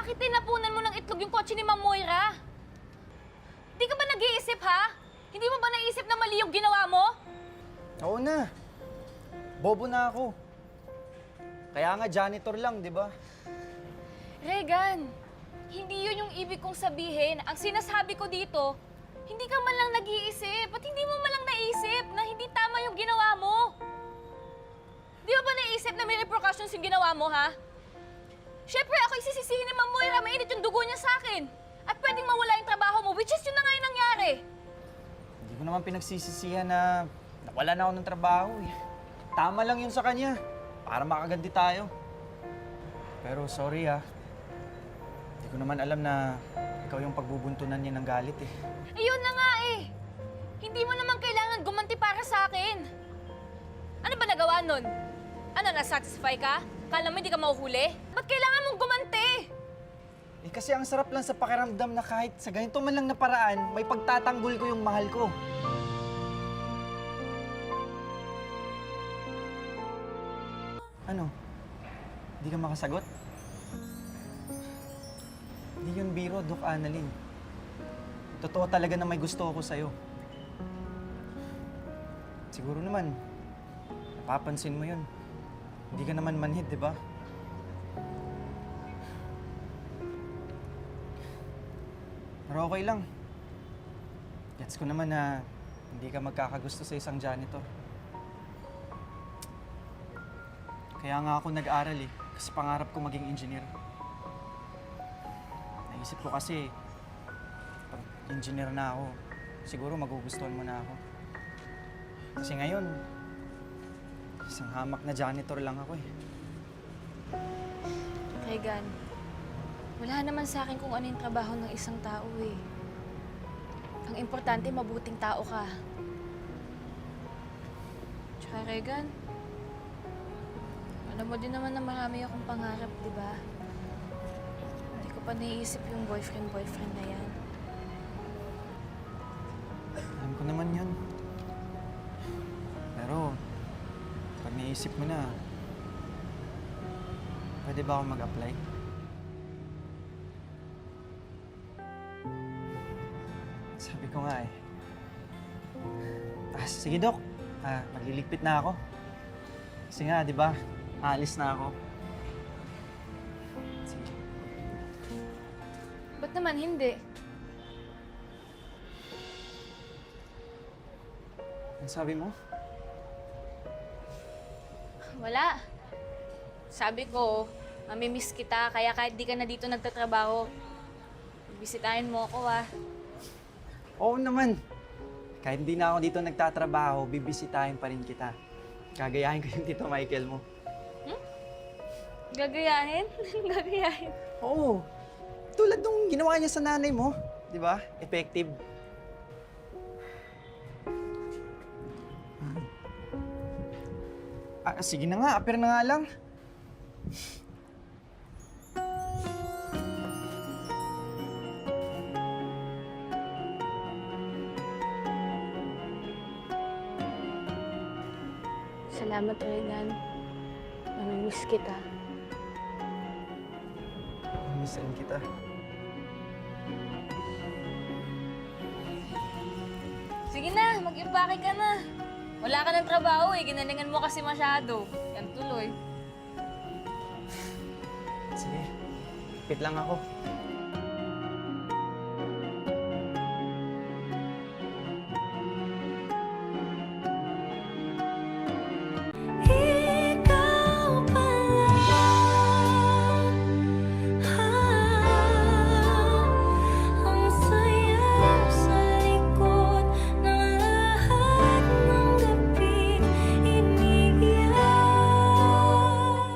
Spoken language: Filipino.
Bakit tinapunan mo ng itlog yung kotse ni Ma'am Moira? Di ka ba nag-iisip, ha? Hindi mo ba naisip na mali yung ginawa mo? Oo na. Bobo na ako. Kaya nga janitor lang, di ba? Regan, hindi yun yung ibig kong sabihin. Ang sinasabi ko dito, hindi ka man lang nag-iisip. Ba't hindi mo man lang naisip na hindi tama yung ginawa mo? Di mo ba naisip na may repercussions yung ginawa mo, ha? Siyempre, ako isisisihin ni Ma'am Moira, mainit yung dugo niya sa akin. At pwedeng mawala yung trabaho mo, which is yun na nga yung nangyari. Hindi ko naman pinagsisisihan na nawala na ako ng trabaho eh. Tama lang yun sa kanya. Para makaganti tayo. Pero sorry ha. Hindi ko naman alam na ikaw yung pagbubuntunan niya ng galit eh. Ayun na nga eh. Hindi mo naman kailangan gumanti para sa akin. Ano ba nagawa nun? Ano, nasatisfy ka? Kala mo hindi ka mahuhuli? Ba't kailangan mong gumanti? Eh kasi ang sarap lang sa pakiramdam na kahit sa ganito man lang na paraan, may pagtatanggol ko yung mahal ko. Ano? Hindi ka makasagot? Hindi yun biro, Doc Annalyn. Totoo talaga na may gusto ako sa'yo. Siguro naman, napapansin mo yun. Hindi ka naman manhid, di ba? Pero okay lang. Gets ko naman na hindi ka magkakagusto sa isang janitor. Kaya nga ako nag-aral eh, kasi pangarap ko maging engineer. Naisip ko kasi, pag engineer na ako, siguro magugustuhan mo na ako. Kasi ngayon, isang hamak na janitor lang ako eh. Regan, wala naman sa akin kung ano yung trabaho ng isang tao eh. Ang importante, mabuting tao ka. Tsaka Regan, alam mo din naman na marami akong pangarap, di ba? Hindi ko pa naiisip yung boyfriend na yan. Alam ko naman yun. Pero, pag naisip mo na, pwede ba ako mag-apply? Sabi ko nga eh. Sige Dok, magliligpit na ako. Kasi nga, di ba, aalis na ako. Sige. Ba't naman hindi? Ano sabi mo? Wala. Sabi ko, mamimiss kita, kaya kahit di ka na dito nagtatrabaho, bisitahin mo ako ah. Oo naman. Kahit hindi na ako dito nagtatrabaho, bibisitahin pa rin kita. Gagayahin ko yung Tito Michael mo. Gagayahin? Gagayahin? Oo. Tulad nung ginawa niya sa nanay mo. Di ba? Effective. Sige na nga. Apir na nga lang. Salamat, Regan. Mamimiss kita. Misan kita. Sige na, mag-impake ka na. Wala ka ng trabaho eh, ginalingan mo kasi masyado. Yan tuloy. Sige. Pit lang ako.